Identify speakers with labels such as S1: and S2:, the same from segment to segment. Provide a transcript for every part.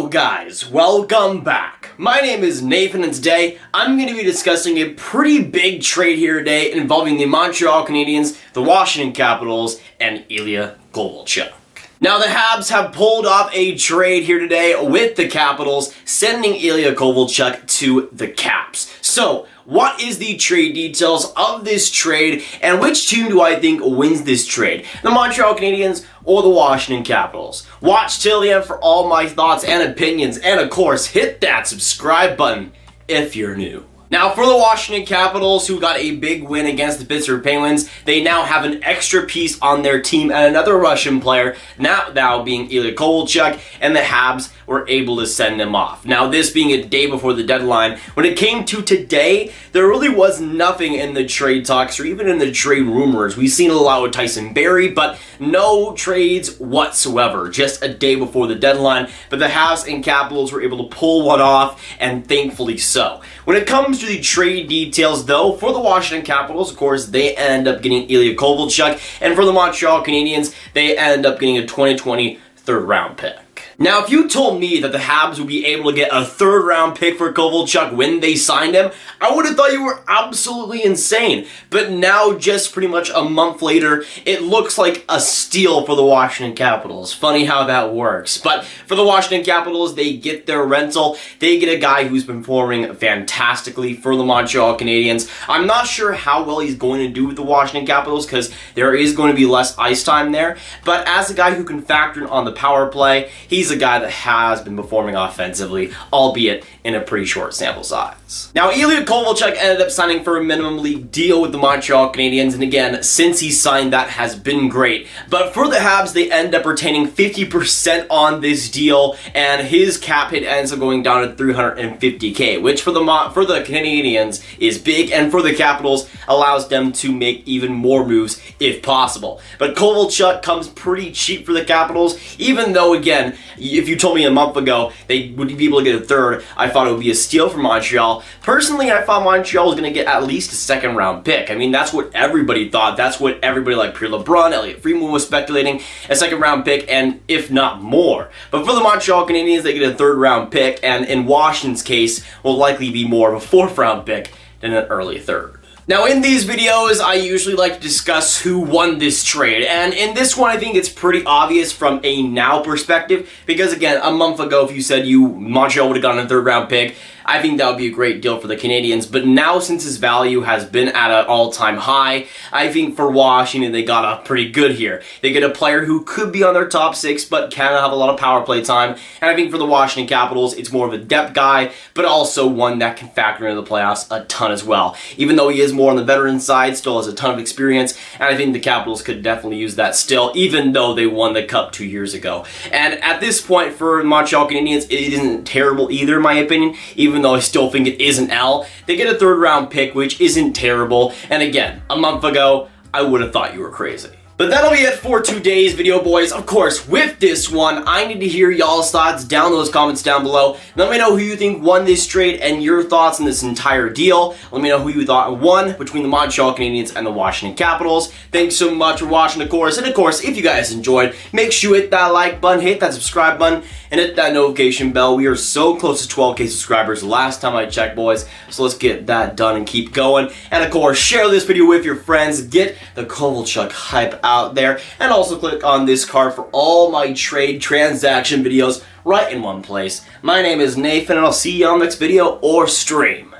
S1: Yo guys, welcome back. My name is Nathan and today I'm going to be discussing a pretty big trade here today involving the Montreal Canadiens, the Washington Capitals, and Ilya Kovalchuk. Now the Habs have pulled off a trade here today with the Capitals, sending Ilya Kovalchuk to the Caps. So, what is the trade details of this trade, and which team do I think wins this trade? The Montreal Canadiens or the Washington Capitals? Watch till the end for all my thoughts and opinions, and of course, hit that subscribe button if you're new. Now, for the Washington Capitals, who got a big win against the Pittsburgh Penguins, they now have an extra piece on their team and another Russian player, now being Ilya Kovalchuk, and the Habs were able to send them off. Now, this being a day before the deadline, when it came to today, there really was nothing in the trade talks or even in the trade rumors. We've seen a lot with Tyson Barrie, but no trades whatsoever, just a day before the deadline. But the Habs and Capitals were able to pull one off, and thankfully so. When it comes to the trade details, though, for the Washington Capitals, of course, they end up getting Ilya Kovalchuk, and for the Montreal Canadiens, they end up getting a 2020 third-round pick. Now, if you told me that the Habs would be able to get a third-round pick for Kovalchuk when they signed him, I would have thought you were absolutely insane. But now, just pretty much a month later, it looks like a steal for the Washington Capitals. Funny how that works. But for the Washington Capitals, they get their rental. They get a guy who's been performing fantastically for the Montreal Canadiens. I'm not sure how well he's going to do with the Washington Capitals because there is going to be less ice time there. But as a guy who can factor in on the power play, he's a guy that has been performing offensively, albeit in a pretty short sample size. Now, Ilya Kovalchuk ended up signing for a minimum league deal with the Montreal Canadiens, and again, since he signed, that has been great. But for the Habs, they end up retaining 50% on this deal, and his cap hit ends up going down to $350K, which for the Canadiens is big, and for the Capitals allows them to make even more moves if possible. But Kovalchuk comes pretty cheap for the Capitals, even though, again, if you told me a month ago they would be able to get a third, I thought it would be a steal for Montreal. Personally, I thought Montreal was going to get at least a second-round pick. I mean, that's what everybody thought. That's what everybody like Pierre LeBrun, Elliot Friedman was speculating, a second-round pick, and if not more. But for the Montreal Canadiens, they get a third-round pick, and in Washington's case, will likely be more of a fourth-round pick than an early third. Now, in these videos, I usually like to discuss who won this trade, and in this one, I think it's pretty obvious from a now perspective, because again, a month ago, if you said Montreal would have gotten a third-round pick, I think that would be a great deal for the Canadiens, but now since his value has been at an all-time high, I think for Washington, they got off pretty good here. They get a player who could be on their top six, but can have a lot of power play time, and I think for the Washington Capitals, it's more of a depth guy, but also one that can factor into the playoffs a ton as well. Even though he is more on the veteran side, still has a ton of experience, and I think the Capitals could definitely use that still, even though they won the Cup 2 years ago. And at this point, for Montreal Canadiens, it isn't terrible either, in my opinion, even though I still think it is an L. They get a third-round pick, which isn't terrible, and again, a month ago, I would have thought you were crazy. But that'll be it for today's video, boys. Of course, with this one, I need to hear y'all's thoughts down in those comments down below. Let me know who you think won this trade and your thoughts on this entire deal. Let me know who you thought won between the Montreal Canadiens and the Washington Capitals. Thanks so much for watching, of course. And of course, if you guys enjoyed, make sure you hit that like button, hit that subscribe button, and hit that notification bell. We are so close to 12K subscribers last time I checked, boys. So let's get that done and keep going. And of course, share this video with your friends. Get the Kovalchuk hype out there, and also click on this card for all my trade transaction videos right in one place. My name is Nathan, and I'll see you on the next video or stream.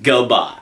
S1: Goodbye.